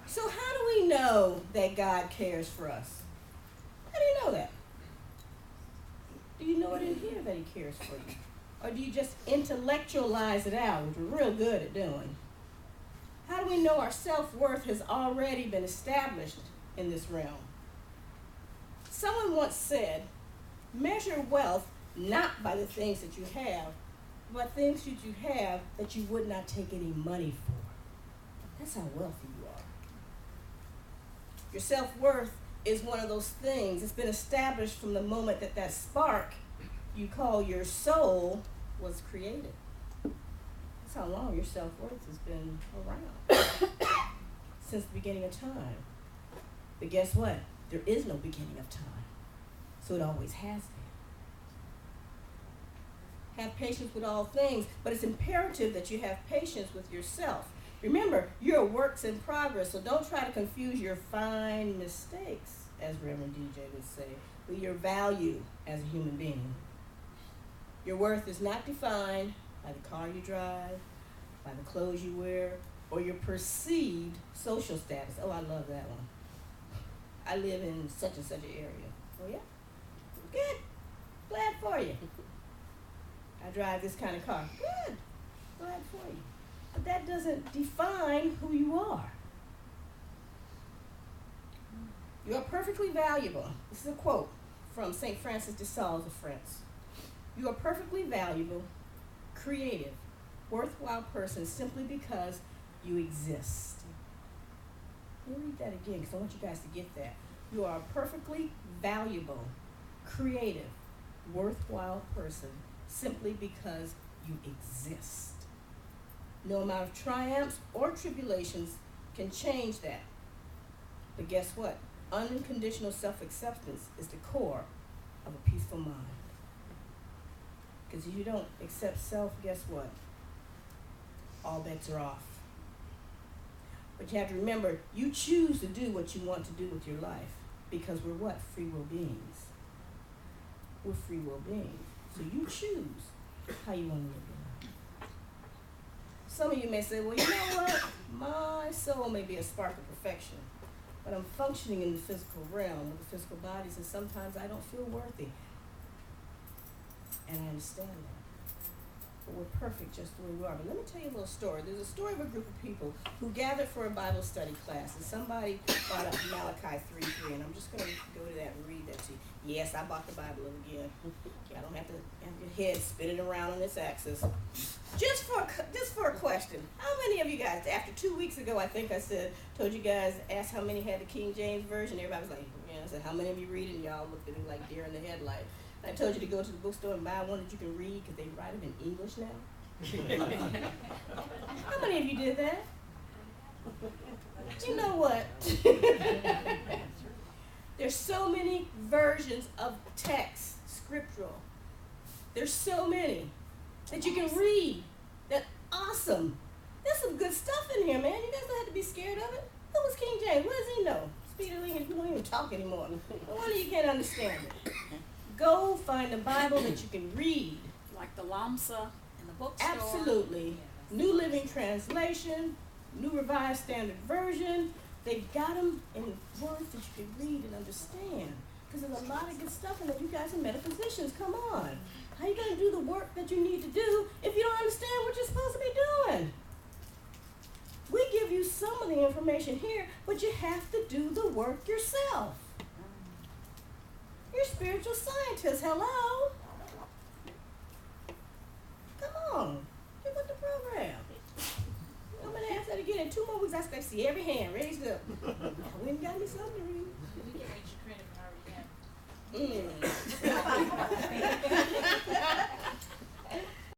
So how do we know that God cares for us? How do you know that? Do you know it in here that he cares for you? Or do you just intellectualize it out, which we're real good at doing? How do we know our self-worth has already been established in this realm? Someone once said, measure wealth not by the things that you have, but things that you have that you would not take any money for. That's how wealthy you are. Your self-worth is one of those things. It's been established from the moment that that spark you call your soul was created. That's how long your self-worth has been around. Since the beginning of time. But guess what? There is no beginning of time. So it always has been. Have patience with all things, but it's imperative that you have patience with yourself. Remember, you're a works in progress, so don't try to confuse your fine mistakes, as Reverend DJ would say, with your value as a human being. Your worth is not defined by the car you drive, by the clothes you wear, or your perceived social status. Oh, I love that one. I live in such and such an area. Oh, yeah? Good. Glad for you. I drive this kind of car. Good. Glad for you. But that doesn't define who you are. You are perfectly valuable. This is a quote from St. Francis de Sales of France. You are perfectly valuable, creative, worthwhile person simply because you exist. Let me read that again because I want you guys to get that. You are a perfectly valuable, creative, worthwhile person simply because you exist. No amount of triumphs or tribulations can change that. But guess what? Unconditional self-acceptance is the core of a peaceful mind. Because if you don't accept self, guess what? All bets are off. But you have to remember, you choose to do what you want to do with your life. Because we're what? Free will beings. We're free will beings. So you choose how you want to live your life. Some of you may say, well, you know what? My soul may be a spark of perfection, but I'm functioning in the physical realm with the physical bodies, and sometimes I don't feel worthy. And I understand that. But we're perfect just the way we are. But let me tell you a little story. There's a story of a group of people who gathered for a Bible study class, and somebody brought up Malachi 3:3, and I'm just going to go to that and read that to you. Yes, I bought the Bible again. I don't have to have your head spinning around on its axis. Just for a question, how many of you guys, after 2 weeks ago, I think I told you guys, asked how many had the King James Version. Everybody was like, yeah. I said, how many of you read it? And y'all looked at me like deer in the headlight. I told you to go to the bookstore and buy one that you can read because they write them in English now. How many of you did that? You know what? There's so many versions of text, scriptural. There's so many that you can read. That's awesome. There's some good stuff in here, man. You guys don't have to be scared of it. Who was King James? What does he know? Speedily, he don't even talk anymore. No wonder you can't understand it. Go find a Bible that you can read. Like the Lamsa in the bookstore. Absolutely. Yes. New Living Translation, New Revised Standard Version. They've got them in words that you can read and understand. Because there's a lot of good stuff in there. You guys are metaphysicians. Come on. How are you going to do the work that you need to do if you don't understand what you're supposed to be doing? We give you some of the information here, but you have to do the work yourself. You're spiritual scientists. Hello? Come on. Get with the program. I'm going to ask that again in 2 more weeks. I expect to see every hand raised up. We ain't got me something to read.